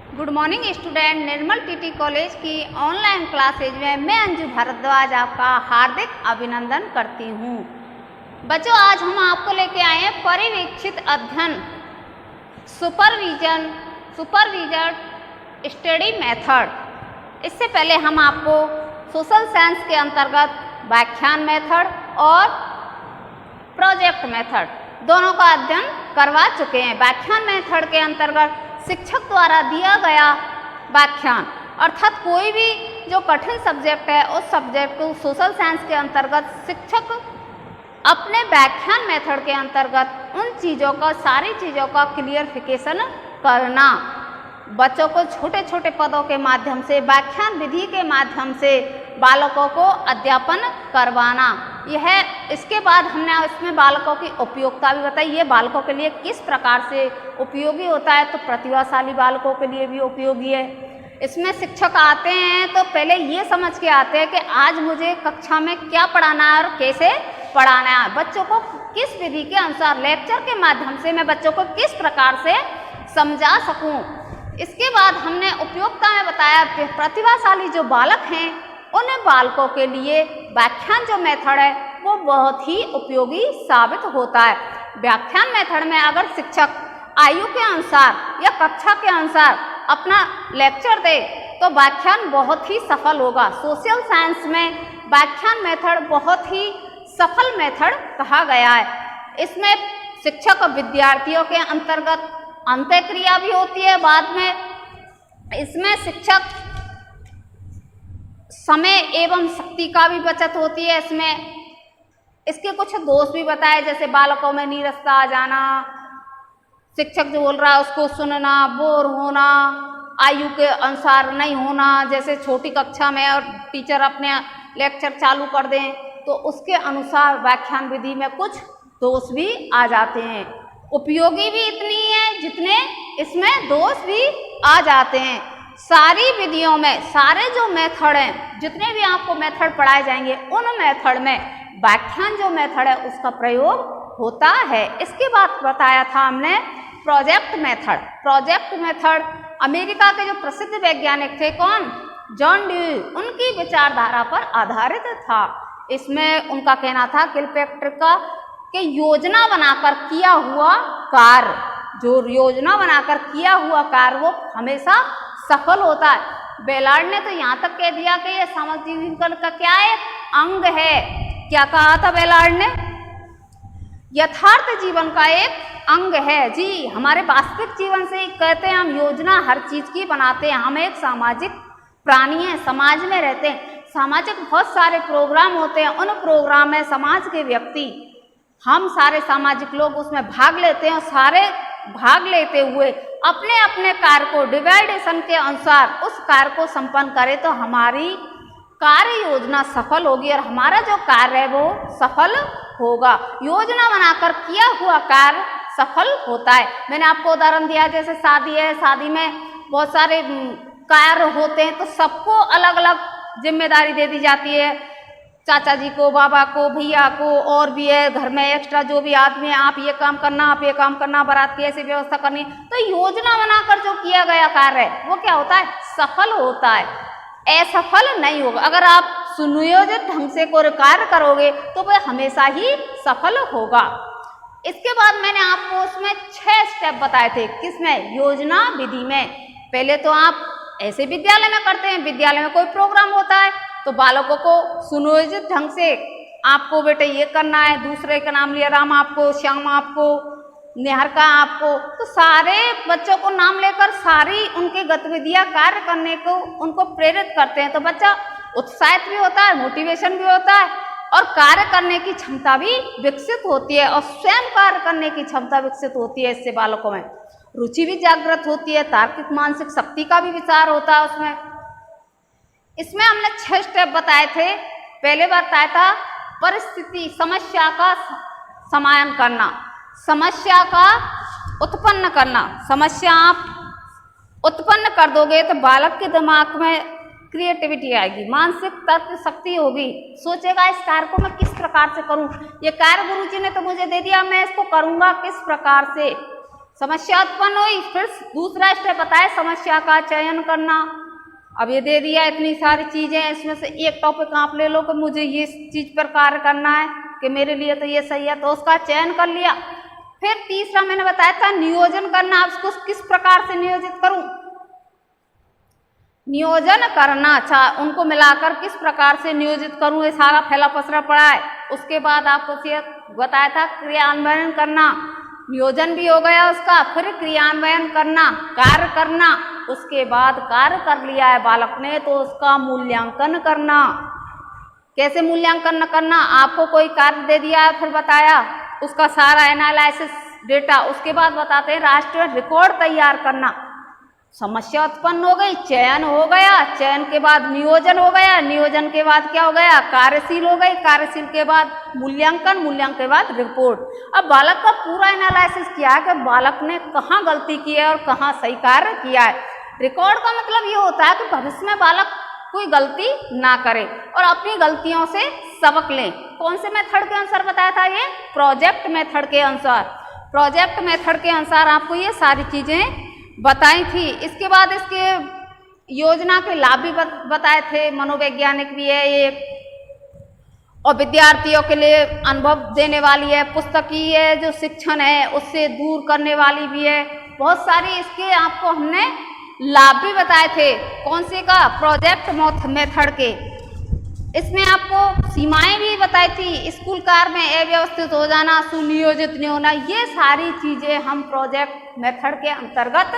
Good morning student. Nirmal TT college की online classes में मैं अंजू भारद्वाज आपका हार्दिक अभिनंदन करती हूँ। बच्चों, आज हम आपको लेके आए हैं पर्यवेक्षित अध्ययन सुपरविजन स्टडी मेथड। इससे पहले हम आपको सोशल साइंस के अंतर्गत व्याख्यान मेथड और प्रोजेक्ट मेथड दोनों का अध्ययन करवा चुके हैं। व्याख्यान मेथड के अंतर्गत शिक्षक द्वारा दिया गया व्याख्यान अर्थात कोई भी जो कठिन सब्जेक्ट है उस सब्जेक्ट को सोशल साइंस के अंतर्गत शिक्षक अपने व्याख्यान मेथड के अंतर्गत उन चीज़ों का सारी चीज़ों का क्लियरिफिकेशन करना, बच्चों को छोटे छोटे पदों के माध्यम से व्याख्यान विधि के माध्यम से बालकों को अध्यापन करवाना। यह इसके बाद हमने इसमें बालकों की उपयोगिता भी बताई। ये बालकों के लिए किस प्रकार से उपयोगी होता है, तो प्रतिभाशाली बालकों के लिए भी उपयोगी है। इसमें शिक्षक आते हैं तो पहले ये समझ के आते हैं कि आज मुझे कक्षा में क्या पढ़ाना है और कैसे पढ़ाना है, बच्चों को किस विधि के अनुसार लेक्चर के माध्यम से मैं बच्चों को किस प्रकार से समझा सकूं। इसके बाद हमने उपयोगिता में बताया प्रतिभाशाली जो बालक हैं उन बालकों के लिए व्याख्यान जो मेथड है वो बहुत ही उपयोगी साबित होता है। व्याख्यान मेथड में अगर शिक्षक आयु के अनुसार या कक्षा के अनुसार अपना लेक्चर दे तो व्याख्यान बहुत ही सफल होगा। सोशल साइंस में व्याख्यान मेथड बहुत ही सफल मेथड कहा गया है। इसमें शिक्षक और विद्यार्थियों के अंतर्गत अंतःक्रिया भी होती है। बाद में इसमें शिक्षक समय एवं शक्ति का भी बचत होती है। इसके कुछ दोष भी बताए, जैसे बालकों में नीरसता आ जाना, शिक्षक जो बोल रहा है उसको सुनना, बोर होना, आयु के अनुसार नहीं होना, जैसे छोटी कक्षा में और टीचर अपने लेक्चर चालू कर दें तो उसके अनुसार व्याख्यान विधि में कुछ दोष भी आ जाते हैं। उपयोगी भी इतनी है जितने इसमें दोष भी आ जाते हैं। सारी विधियों में सारे जो मेथड हैं, जितने भी आपको मेथड पढ़ाए जाएंगे उन मेथड में व्याख्यान जो मेथड है उसका प्रयोग होता है। इसके बाद बताया था हमने project method. Project method America के जो प्रसिद्ध वैज्ञानिक थे, कौन, जॉन ड्यूई, उनकी विचारधारा पर आधारित था। इसमें उनका कहना था किलपैट्रिक का कि योजना बनाकर किया हुआ कार्य, जो योजना बनाकर किया हुआ कार्य वो हमेशा सफल होता है। बेलार्ड ने तो यहाँ तक कह दिया कि ये सामाजिक जीवन का क्या है, अंग है। क्या कहा था बेलार्ड ने, यथार्थ जीवन का एक अंग है। जी, हमारे वास्तविक जीवन से कहते हैं हम योजना हर चीज की बनाते हैं। हम एक सामाजिक प्राणी हैं, समाज में रहते हैं। सामाजिक बहुत सारे प्रोग्राम होते हैं, उन प्रोग्राम में समाज के व्यक्ति, हम सारे सामाजिक लोग उसमें भाग लेते हैं और सारे भाग लेते हुए अपने अपने कार्य को डिवाइडेशन के अनुसार उस कार्य को संपन्न करें तो हमारी कार्य योजना सफल होगी और हमारा जो कार्य है वो सफल होगा। योजना बनाकर किया हुआ कार्य सफल होता है। मैंने आपको उदाहरण दिया, जैसे शादी है, शादी में बहुत सारे कार्य होते हैं तो सबको अलग अलग जिम्मेदारी दे दी जाती है, चाचा जी को, बाबा को, भैया को, और भी है घर में एक्स्ट्रा जो भी आदमी है, आप ये काम करना, आप ये काम करना, बारात की ऐसी व्यवस्था करनी। तो योजना बनाकर जो किया गया कार्य है वो क्या होता है, सफल होता है, असफल नहीं होगा। अगर आप सुनियोजित ढंग से कोई कार्य करोगे तो वह हमेशा ही सफल होगा। इसके बाद मैंने आपको उसमें 6 स्टेप बताए थे, किसमें, योजना विधि में। पहले तो आप ऐसे विद्यालय में करते हैं, विद्यालय में कोई प्रोग्राम होता है तो बालकों को सुनियोजित ढंग से आपको बेटे ये करना है, दूसरे का नाम लिया, राम आपको, श्याम आपको, निहारिका आपको, तो सारे बच्चों को नाम लेकर सारी उनकी गतिविधियां कार्य करने को उनको प्रेरित करते हैं तो बच्चा उत्साहित भी होता है, मोटिवेशन भी होता है और कार्य करने की क्षमता भी विकसित होती है और स्वयं कार्य करने की क्षमता विकसित होती है। इससे बालकों में रुचि भी जागृत होती है, तार्किक मानसिक शक्ति का भी विचार होता है उसमें। इसमें हमने 6 स्टेप बताए थे। पहले बताया था परिस्थिति, समस्या का समाधान करना, समस्या का उत्पन्न करना। समस्या आप उत्पन्न कर दोगे तो बालक के दिमाग में क्रिएटिविटी आएगी, मानसिक तर्क शक्ति होगी, सोचेगा इस कार्य को मैं किस प्रकार से करूं, ये कार्य गुरुजी ने तो मुझे दे दिया, मैं इसको करूंगा किस प्रकार से। समस्या उत्पन्न हुई, फिर दूसरा स्टेप बताया समस्या का चयन करना। अब ये दे दिया इतनी सारी चीजें, इसमें से एक टॉपिक आप ले लो कि मुझे ये चीज पर कार्य करना है कि मेरे लिए तो ये सही है, तो उसका चयन कर लिया। फिर तीसरा मैंने बताया था नियोजन करना, अब उसको किस प्रकार से नियोजित करूं, नियोजन करना, अच्छा उनको मिलाकर किस प्रकार से नियोजित करूं, ये सारा फैला पसरा पड़ा है। उसके बाद आपको ये बताया था क्रियान्वयन करना, नियोजन भी हो गया उसका, फिर क्रियान्वयन करना, कार्य करना। उसके बाद कार्य कर लिया है बालक ने तो उसका मूल्यांकन करना। कैसे मूल्यांकन करना, आपको कोई कार्य दे दिया है, फिर बताया उसका सारा एनालिसिस डेटा, उसके बाद बताते हैं राष्ट्रीय रिकॉर्ड तैयार करना। समस्या उत्पन्न हो गई, चयन हो गया, चयन के बाद नियोजन हो गया, नियोजन के बाद क्या हो गया, कार्यशील हो गई, कार्यशील के बाद मूल्यांकन, मूल्यांकन के बाद रिपोर्ट। अब बालक का पूरा एनालिसिस किया है कि बालक ने कहाँ गलती की है और कहाँ सही कार्य किया है। रिकॉर्ड का मतलब ये होता है कि भविष्य में बालक कोई गलती ना करे और अपनी गलतियों से सबक लें। कौन से मेथड के अनुसार बताया था, ये प्रोजेक्ट मेथड के अनुसार। प्रोजेक्ट मेथड के अनुसार आपको ये सारी चीजें बताई थी। इसके बाद इसके योजना के लाभ भी बताए थे, मनोवैज्ञानिक भी है ये और विद्यार्थियों के लिए अनुभव देने वाली है, पुस्तकीय जो शिक्षण है उससे दूर करने वाली भी है। बहुत सारी इसके आपको हमने लाभ भी बताए थे। कौन से का, प्रोजेक्ट मेथड के। इसमें आपको सीमाएं भी बताई थी, स्कूल कार्य में अव्यवस्थित हो जाना, सुनियोजित नहीं होना, ये सारी चीजें हम प्रोजेक्ट मेथड के अंतर्गत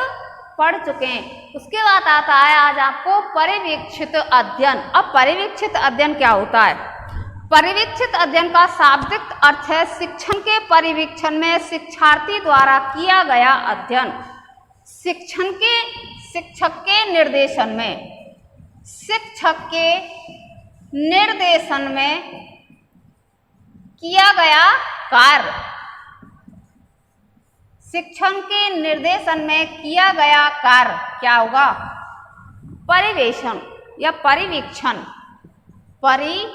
पढ़ चुके हैं। उसके बाद आता है आज आपको पर्यवेक्षित अध्ययन। अब पर्यवेक्षित अध्ययन क्या होता है, पर्यवेक्षित अध्ययन का शाब्दिक अर्थ है शिक्षण के पर्यवेक्षण में शिक्षार्थी द्वारा किया गया अध्ययन। शिक्षक के निर्देशन में, शिक्षक के निर्देशन में किया गया कार्य, शिक्षण के निर्देशन में किया गया कार्य क्या होगा, परिवेशन या परिवीक्षण। परिवीक्षण,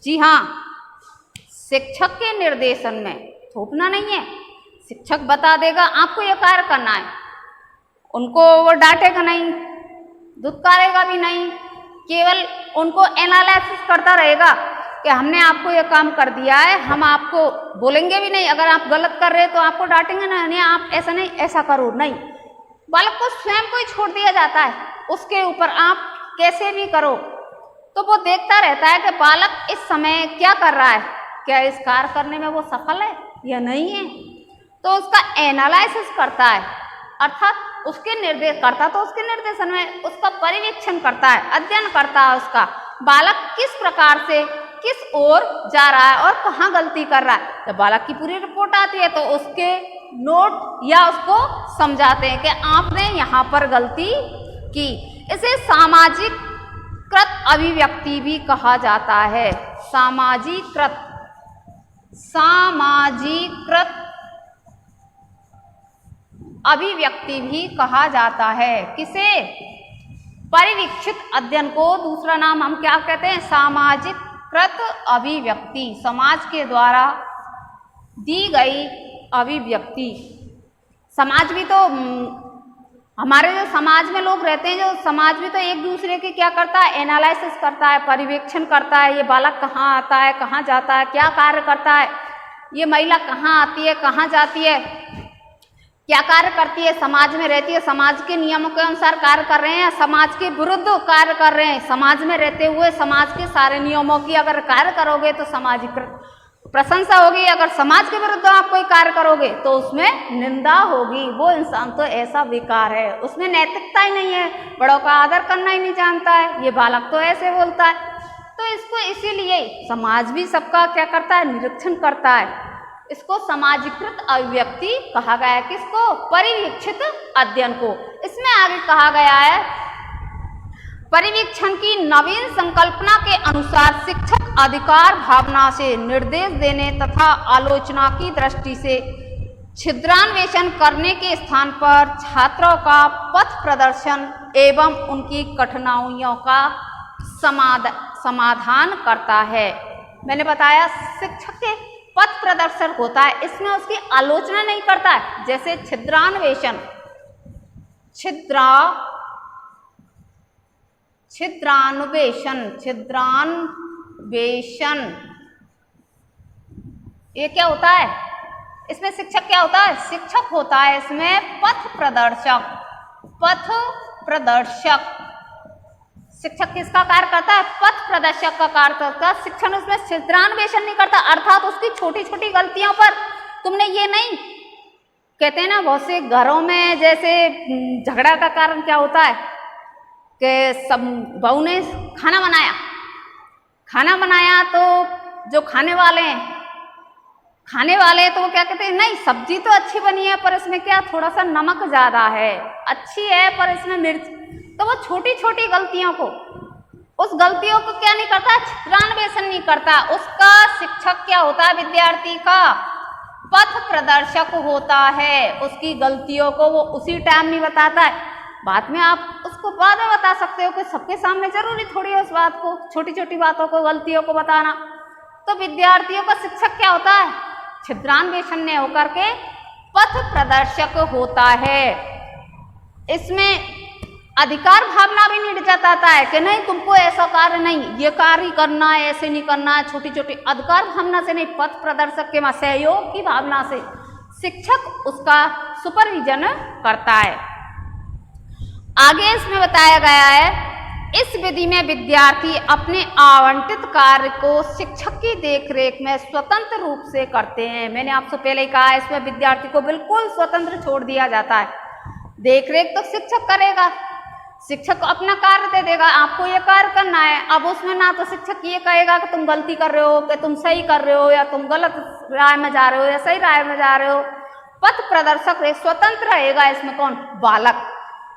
जी हाँ, शिक्षक के निर्देशन में, थोपना नहीं है। शिक्षक बता देगा आपको ये कार्य करना है, उनको वो डांटेगा नहीं, धुतकारेगा भी नहीं, केवल उनको एनालिसिस करता रहेगा कि हमने आपको ये काम कर दिया है, हम आपको बोलेंगे भी नहीं। अगर आप गलत कर रहे हैं तो आपको डांटेंगे ना, नहीं आप ऐसा नहीं, ऐसा करो नहीं। बालक को स्वयं को ही छोड़ दिया जाता है, उसके ऊपर आप कैसे भी करो, तो वो देखता रहता है कि बालक इस समय क्या कर रहा है, क्या इस कार्य करने में वो सफल है या नहीं है। तो उसका एनालिसिस करता है, अर्थात उसके निर्देश करता, तो उसके निर्देशन में उसका परिवीक्षण करता है, अध्ययन करता है उसका, बालक किस प्रकार से किस ओर जा रहा है और कहाँ गलती कर रहा है। जब बालक की पूरी रिपोर्ट आती है तो उसके नोट या उसको समझाते हैं कि आपने यहाँ पर गलती की। इसे सामाजिकृत अभिव्यक्ति भी कहा जाता है। सामाजिकृत अभिव्यक्ति भी कहा जाता है। किसे, परिवीक्षित अध्ययन को दूसरा नाम हम क्या कहते हैं, सामाजिकृत अभिव्यक्ति, समाज के द्वारा दी गई अभिव्यक्ति। समाज भी तो हमारे जो समाज में लोग रहते हैं, जो समाज भी तो एक दूसरे की क्या करता है, एनालिसिस करता है, परिवीक्षण करता है। ये बालक कहाँ आता है, कहाँ जाता है, क्या कार्य करता है, ये महिला कहाँ आती है, कहाँ जाती है, क्या कार्य करती है, समाज में रहती है, समाज के नियमों के अनुसार कार्य कर रहे हैं, समाज के विरुद्ध कार्य कर रहे हैं। समाज में रहते हुए समाज के सारे नियमों की अगर कार्य करोगे तो सामाजिक प्रशंसा होगी, अगर समाज के विरुद्ध आप कोई कार्य करोगे तो उसमें निंदा होगी। वो इंसान तो ऐसा बेकार है, उसमें नैतिकता ही नहीं है, बड़ों का आदर करना ही नहीं जानता है, ये बालक तो ऐसे बोलता है। तो इसको इसीलिए समाज भी सबका क्या करता है, निरीक्षण करता है। इसको समाजीकृत अभिव्यक्ति कहा गया है। किसको, परिवीक्षित अध्ययन को। इसमें आगे कहा गया है, परिवीक्षण की नवीन संकल्पना के अनुसार शिक्षक अधिकार भावना से निर्देश देने तथा आलोचना की दृष्टि से छिद्रान्वेषण करने के स्थान पर छात्रों का पथ प्रदर्शन एवं उनकी कठिनाइयों का समाधान करता है। मैंने बताया शिक्षक के पथ प्रदर्शक होता है, इसमें उसकी आलोचना नहीं करता है। जैसे छिद्रान्वेषण, छिद्रान्वेषण ये क्या होता है? इसमें शिक्षक क्या होता है? शिक्षक होता है इसमें पथ प्रदर्शक। शिक्षक किसका कार्य करता है? पथ प्रदर्शक का कार्य करता है। शिक्षण उसमें छिद्रान्वेषण नहीं करता, अर्थात उसकी छोटी छोटी गलतियों पर तुमने ये नहीं कहते हैं ना, बहुत से घरों में जैसे झगड़ा का कारण क्या होता है कि सब बहू ने खाना बनाया तो जो खाने वाले तो वो क्या कहते हैं, नहीं सब्जी तो अच्छी बनी है पर इसमें क्या थोड़ा सा नमक ज्यादा है, अच्छी है पर इसमें मिर्च। तो वो छोटी छोटी गलतियों को क्या नहीं करता? छिद्रान्वेषण नहीं करता। उसका शिक्षक क्या होता है? विद्यार्थी का पथ प्रदर्शक होता है। उसकी गलतियों को वो उसी टाइम नहीं बताता है, बाद में आप उसको बाद में बता सकते हो कि सबके सामने जरूरी थोड़ी है उस बात को, छोटी छोटी बातों को, गलतियों को बताना। तो विद्यार्थियों का शिक्षक क्या होता है? छिद्रान्वेषण ने होकर के पथ प्रदर्शक होता है। इसमें अधिकार भावना भी नहीं जताता है कि नहीं तुमको ऐसा कार्य नहीं, ये कार्य करना है, ऐसे नहीं करना है, छोटी छोटी अधिकार भावना से नहीं, पथ प्रदर्शक के सहयोग की भावना से शिक्षक उसका सुपरविजन करता है। आगे इसमें बताया गया है, इस विधि में विद्यार्थी अपने आवंटित कार्य को शिक्षक की देखरेख में स्वतंत्र रूप से करते हैं। मैंने आपसे पहले ही कहा, इसमें विद्यार्थी को बिल्कुल स्वतंत्र छोड़ दिया जाता है। देखरेख तो शिक्षक करेगा, शिक्षक अपना कार्य दे देगा, आपको ये कार्य करना है। अब उसमें ना तो शिक्षक ये कहेगा कि तुम गलती कर रहे हो, कि तुम सही कर रहे हो, या तुम गलत राय में जा रहे हो या सही राय में जा रहे हो। पथ प्रदर्शक स्वतंत्र रहेगा। इसमें कौन? बालक।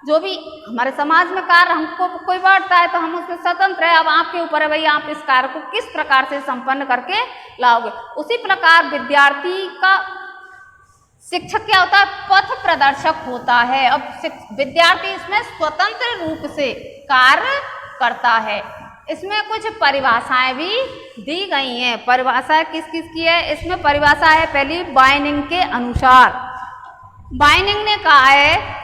जो भी हमारे समाज में कार्य हमको कोई बांटता है तो हम उसमें स्वतंत्र है। अब आपके ऊपर है भाई, आप इस कार्य को किस प्रकार से संपन्न करके लाओगे। उसी प्रकार विद्यार्थी का शिक्षक क्या होता है? पथ प्रदर्शक होता है। अब विद्यार्थी इसमें स्वतंत्र रूप से कार्य करता है। इसमें कुछ परिभाषाएं भी दी गई हैं। परिभाषा किस किस की है? इसमें परिभाषा है पहली बाइनिंग के अनुसार। बाइनिंग ने कहा है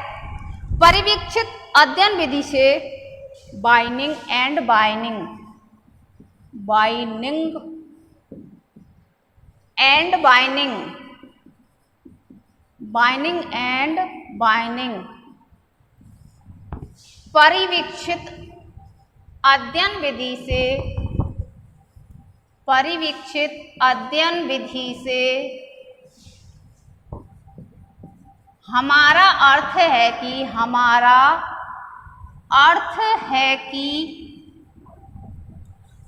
परिवीक्षित अध्ययन विधि से बाइनिंग एंड बाइनिंग परिवीक्षित अध्ययन विधि से हमारा अर्थ है कि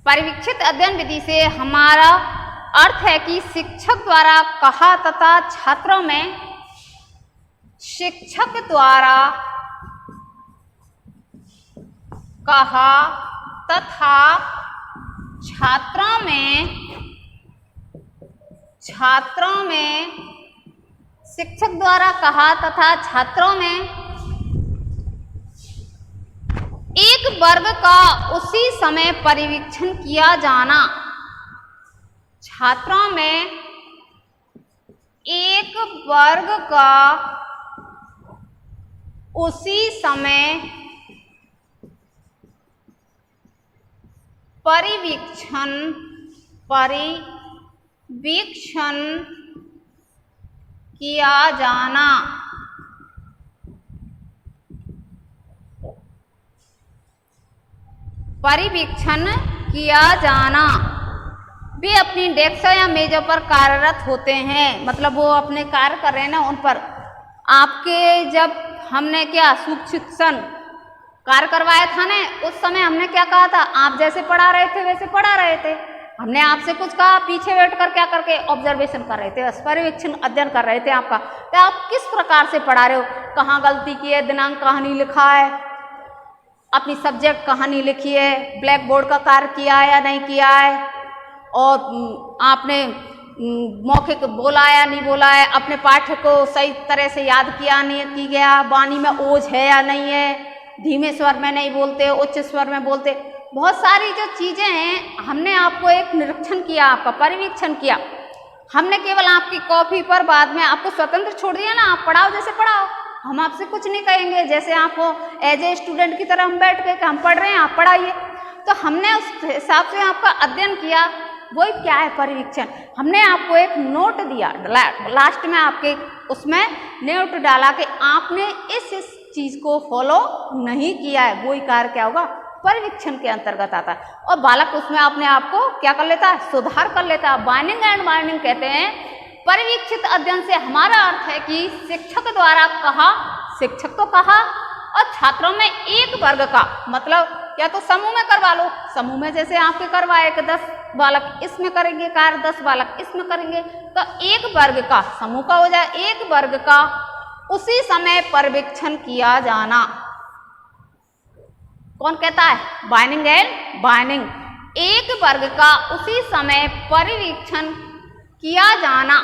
परिवीक्षित अध्ययन विधि से हमारा अर्थ है कि शिक्षक द्वारा कहा तथा छात्रों में शिक्षक द्वारा कहा तथा छात्रों में एक वर्ग का उसी समय परिवीक्षण किया जाना। छात्रों में एक वर्ग का उसी समय परिवीक्षण किया जाना। वे अपनी डेस्क या मेजों पर कार्यरत होते हैं, मतलब वो अपने कार्य कर रहे हैं ना उन पर। आपके जब हमने क्या सूक्ष्म कार्य करवाया था ना, उस समय हमने क्या कहा था? आप जैसे पढ़ा रहे थे वैसे पढ़ा रहे थे। हमने आपसे कुछ कहा, पीछे बैठ कर क्या करके ऑब्जर्वेशन कर रहे थे, परिवीक्षण अध्ययन कर रहे थे आपका, कि आप किस प्रकार से पढ़ा रहे हो, कहाँ गलती की है, दिनांक कहाँ नहीं लिखा है, अपनी सब्जेक्ट कहाँ नहीं लिखी है, ब्लैक बोर्ड का कार्य किया है या नहीं किया है, और आपने मौखिक बोला या नहीं बोला है, अपने पाठ्य को सही तरह से याद किया नहीं की गया, वाणी में ओज है या नहीं है, धीमे स्वर में नहीं बोलते, उच्च स्वर में बोलते। बहुत सारी जो चीज़ें हैं, हमने आपको एक निरीक्षण किया, आपका परिवीक्षण किया। हमने केवल आपकी कॉपी पर बाद में आपको स्वतंत्र छोड़ दिया ना, आप पढ़ाओ जैसे पढ़ाओ, हम आपसे कुछ नहीं कहेंगे। जैसे आपको एज ए स्टूडेंट की तरह हम बैठ के कि हम पढ़ रहे हैं, आप पढ़ाइए। तो हमने उस हिसाब से आपका अध्ययन किया, वही क्या है परिवीक्षण। हमने आपको एक नोट दिया, लास्ट में आपके उसमें नोट डाला कि आपने इस चीज को फॉलो नहीं किया है, वही कार्य क्या होगा, परिवीक्षण के अंतर्गत आता है। और बालक उसमें अपने आप को क्या कर लेता है, सुधार कर लेता है। बाइंडिंग एंड बाइंडिंग कहते हैं परिवीक्षित अध्ययन से हमारा अर्थ है कि शिक्षक द्वारा कहा, शिक्षक तो कहा, और छात्रों में एक वर्ग का, मतलब या तो समूह में करवा लो, समूह में जैसे आपके करवाए कि 10 बालक इसमें करेंगे कार्य, 10 बालक इसमें करेंगे, तो एक वर्ग का, समूह का हो जाए, एक वर्ग का उसी समय परिवीक्षण किया जाना। कौन कहता है, बाइंडिंग एंड बाइंडिंग। एक वर्ग का उसी समय परिवीक्षण किया जाना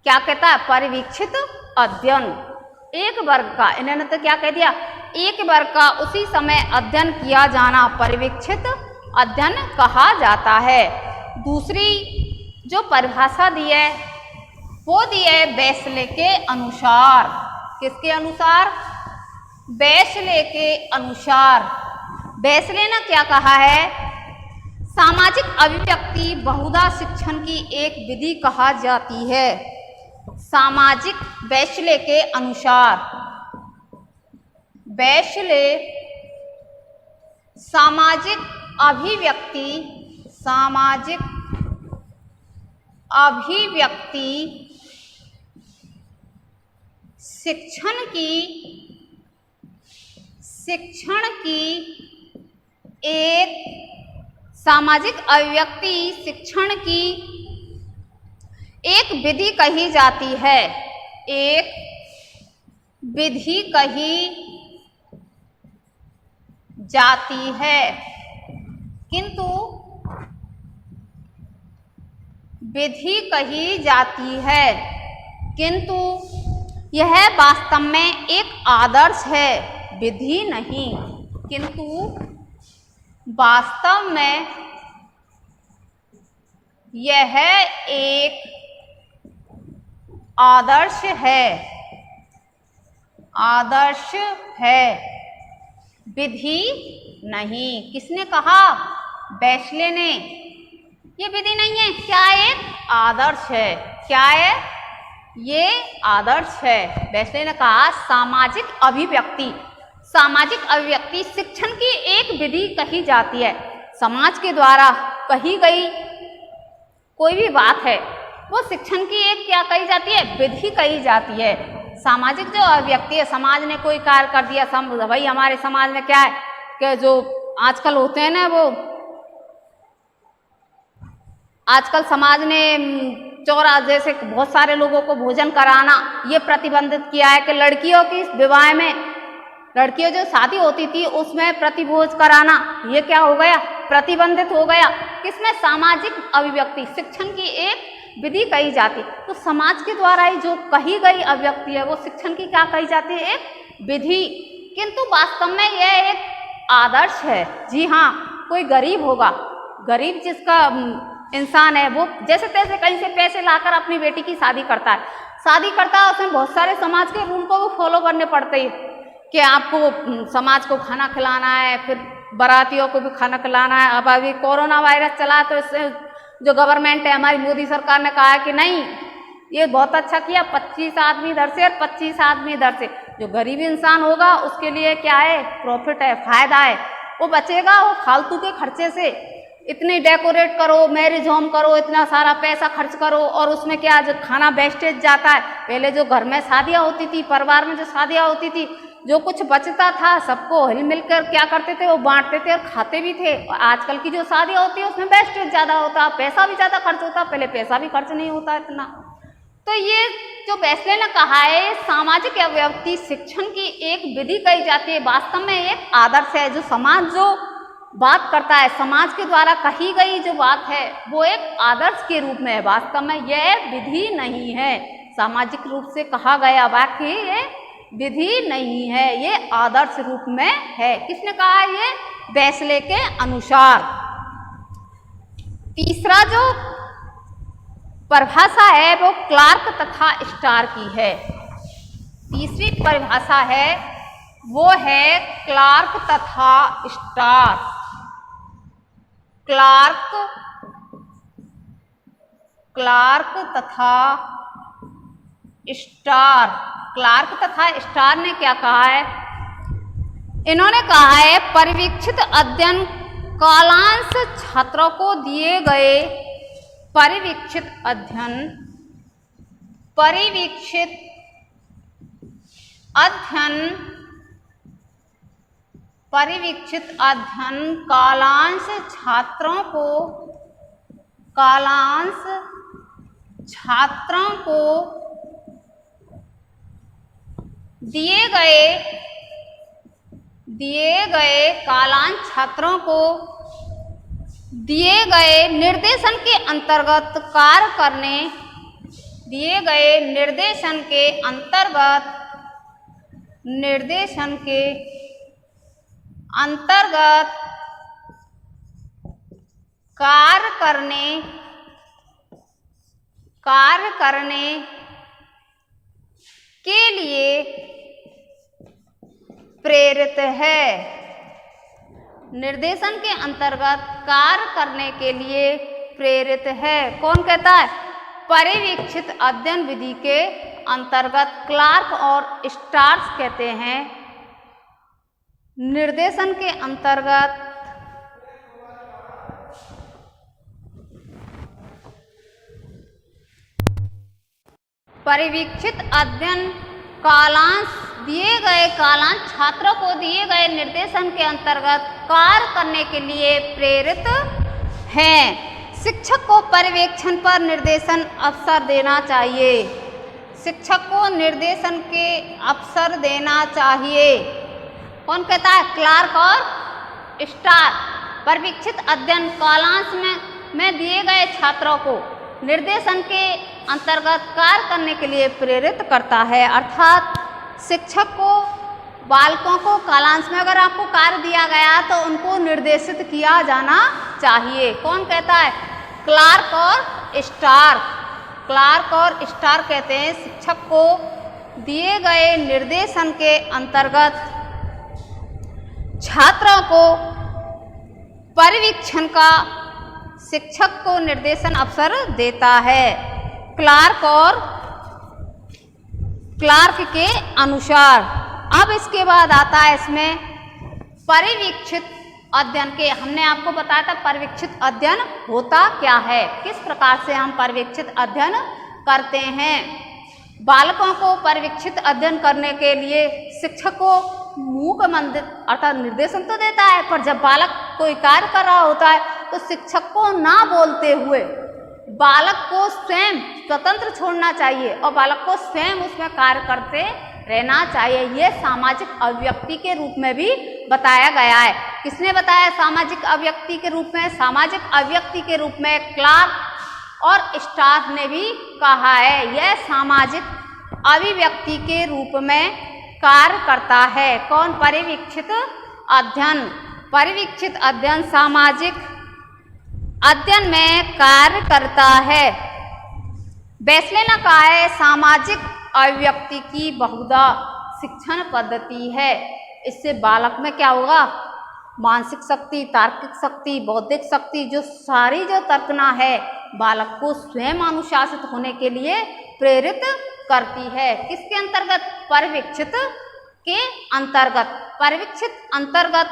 क्या कहता है, परिवीक्षित अध्ययन। एक वर्ग का, इन्होंने तो क्या कह दिया, एक वर्ग का उसी समय अध्ययन किया जाना परिवीक्षित अध्ययन कहा जाता है। दूसरी जो परिभाषा दी है वो दी है बैसले के अनुसार। किसके अनुसार, बैसले के अनुसार। बैसले ने क्या कहा है, सामाजिक अभिव्यक्ति बहुधा शिक्षण की एक विधि कहा जाती है। सामाजिक, बैसले के अनुसार, बैसले सामाजिक अभिव्यक्ति, सामाजिक अभिव्यक्ति शिक्षण की एक, सामाजिक अभिव्यक्ति शिक्षण की एक विधि कही जाती है, एक विधि कही जाती है, किंतु विधि कही जाती है, किंतु यह वास्तव में एक आदर्श है, विधि नहीं, किंतु वास्तव में यह एक आदर्श है, आदर्श है, विधि नहीं। किसने कहा, बैसले ने। ये विधि नहीं है, क्या एक आदर्श है, क्या है, ये आदर्श है। बैसले ने कहा सामाजिक अभिव्यक्ति, सामाजिक अभिव्यक्ति शिक्षण की एक विधि कही जाती है। समाज के द्वारा कही गई कोई भी बात है वो शिक्षण की एक क्या कही जाती है, विधि कही जाती है। सामाजिक जो अभिव्यक्ति है, समाज ने कोई कार्य कर दिया, भाई हमारे समाज में क्या है कि जो आजकल होते हैं ना, वो आजकल समाज ने चौरा जैसे बहुत सारे लोगों को भोजन कराना ये प्रतिबंधित किया है कि लड़कियों की विवाह में, लड़कियों जो शादी होती थी उसमें प्रतिभोज कराना, ये क्या हो गया, प्रतिबंधित हो गया। किसमें, सामाजिक अभिव्यक्ति शिक्षण की एक विधि कही जाती। तो समाज के द्वारा ही जो कही गई अभिव्यक्ति है वो शिक्षण की क्या कही जाती है, एक विधि, किंतु वास्तव में यह एक आदर्श है। जी हाँ, कोई गरीब होगा, गरीब जिसका इंसान है वो जैसे तैसे कहीं से पैसे लाकर अपनी बेटी की शादी करता है, उसमें बहुत सारे समाज के रूल को वो फॉलो करने पड़ते हैं कि आपको समाज को खाना खिलाना है, फिर बारातियों को भी खाना खिलाना है। अब अभी कोरोना वायरस चला तो इससे जो गवर्नमेंट है हमारी, मोदी सरकार ने कहा कि नहीं, ये बहुत अच्छा किया, 25 आदमी इधर से और 25 आदमी इधर से। जो गरीब इंसान होगा उसके लिए क्या है, प्रॉफिट है, फायदा है, वो बचेगा। वो फालतू के खर्चे से इतनी डेकोरेट करो, मैरिज होम करो, इतना सारा पैसा खर्च करो और उसमें क्या जो खाना वेस्टेज जाता है। पहले जो घर में शादियाँ होती थी, परिवार में जो शादियाँ होती थी, जो कुछ बचता था सबको हिल मिलकर क्या करते थे, वो बांटते थे और खाते भी थे। आजकल की जो शादियाँ होती है उसमें वेस्टेज ज़्यादा होता, पैसा भी ज़्यादा खर्च होता, पहले पैसा भी खर्च नहीं होता इतना। तो ये जो बैसले ने कहा है सामाजिक अभिव्यक्ति शिक्षण की एक विधि कही जाती है, वास्तव में एक आदर्श है। जो समाज जो बात करता है, समाज के द्वारा कही गई जो बात है वो एक आदर्श के रूप में है, वास्तव में यह विधि नहीं है। सामाजिक रूप से कहा गया वाक्य ये विधि नहीं है, ये आदर्श रूप में है। किसने कहा, ये बैसले के अनुसार। तीसरा जो परिभाषा है वो क्लार्क तथा स्टार की है। तीसरी परिभाषा है वो है क्लार्क तथा स्टार। क्लार्क तथा स्टार। क्लार्क तथा स्टार ने क्या कहा है? इन्होंने कहा है परिवीक्षित अध्ययन कालांश छात्रों को दिए गए परिवीक्षित अध्ययन कालांश छात्रों को दिए गए निर्देशन के अंतर्गत कार्य करने कार्य करने के लिए प्रेरित है। निर्देशन के अंतर्गत कार्य करने के लिए प्रेरित है। कौन कहता है? परिवीक्षित अध्ययन विधि के अंतर्गत क्लार्क और स्टार्स कहते हैं निर्देशन के अंतर्गत परिवीक्षित अध्ययन कालांश दिए गए कालांश छात्रों को दिए गए निर्देशन के अंतर्गत कार्य करने के लिए प्रेरित हैं। शिक्षक को पर्यवेक्षण पर निर्देशन अवसर देना चाहिए। शिक्षक को निर्देशन के अवसर देना चाहिए। कौन कहता है? क्लार्क और स्टार। परिवीक्षित अध्ययन कालांश में दिए गए छात्रों को निर्देशन के अंतर्गत कार्य करने के लिए प्रेरित करता है। अर्थात शिक्षक को बालकों को कालांश में अगर आपको कार्य दिया गया तो उनको निर्देशित किया जाना चाहिए। कौन कहता है? क्लार्क और स्टार। क्लार्क और स्टार कहते हैं शिक्षक को दिए गए निर्देशन के अंतर्गत छात्रों को परिवीक्षण का शिक्षक को निर्देशन अवसर देता है। क्लार्क के अनुसार। अब इसके बाद आता है इसमें परिवीक्षित अध्ययन के। हमने आपको बताया था परिवीक्षित अध्ययन होता क्या है, किस प्रकार से हम परिवीक्षित अध्ययन करते हैं। बालकों को परिवीक्षित अध्ययन करने के लिए शिक्षक को मूक मंदिर अर्थात निर्देशन तो देता है, पर जब बालक कोई कार्य कर रहा होता है तो शिक्षक को ना बोलते हुए बालक को स्वयं स्वतंत्र छोड़ना चाहिए और बालक को स्वयं उसमें कार्य करते रहना चाहिए। यह सामाजिक अभिव्यक्ति के रूप में भी बताया गया है। किसने बताया सामाजिक अभिव्यक्ति के रूप में? सामाजिक अभिव्यक्ति के रूप में क्लार्क और स्टार ने भी कहा है। यह सामाजिक अभिव्यक्ति के रूप में कार्य करता है। कौन? परिवीक्षित अध्ययन। परिवीक्षित अध्ययन सामाजिक अध्ययन में कार्य करता है। बेसले ने कहा है सामाजिक अभिव्यक्ति की बहुधा शिक्षण पद्धति है। इससे बालक में क्या होगा? मानसिक शक्ति, तार्किक शक्ति, बौद्धिक शक्ति, जो सारी जो तर्कना है बालक को स्वयं अनुशासित होने के लिए प्रेरित करती है। किसके अंतर्गत? परिवीक्षित के अंतर्गत। परिवीक्षित अंतर्गत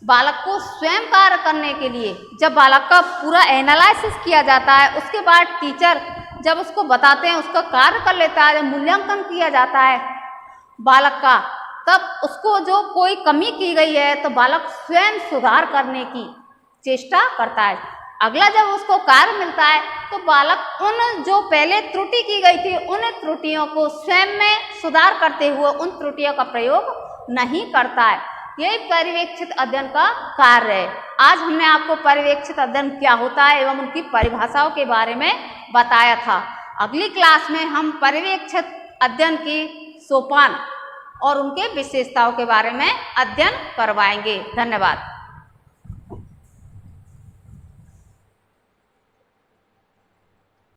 बालक को स्वयं कार्य करने के लिए जब बालक का पूरा एनालिसिस किया जाता है, उसके बाद टीचर जब उसको बताते हैं, उसका कार्य कर लेता है, जब मूल्यांकन किया जाता है बालक का, तब उसको जो कोई कमी की गई है तो बालक स्वयं सुधार करने की चेष्टा करता है। अगला जब उसको कार्य मिलता है तो बालक उन जो पहले त्रुटि की गई थी उन त्रुटियों को स्वयं में सुधार करते हुए उन त्रुटियों का प्रयोग नहीं करता है। यही पर्यवेक्षित अध्ययन का कार्य है। आज हमने आपको पर्यवेक्षित अध्ययन क्या होता है एवं उनकी परिभाषाओं के बारे में बताया था। अगली क्लास में हम पर्यवेक्षित अध्ययन की सोपान और उनके विशेषताओं के बारे में अध्ययन करवाएंगे। धन्यवाद।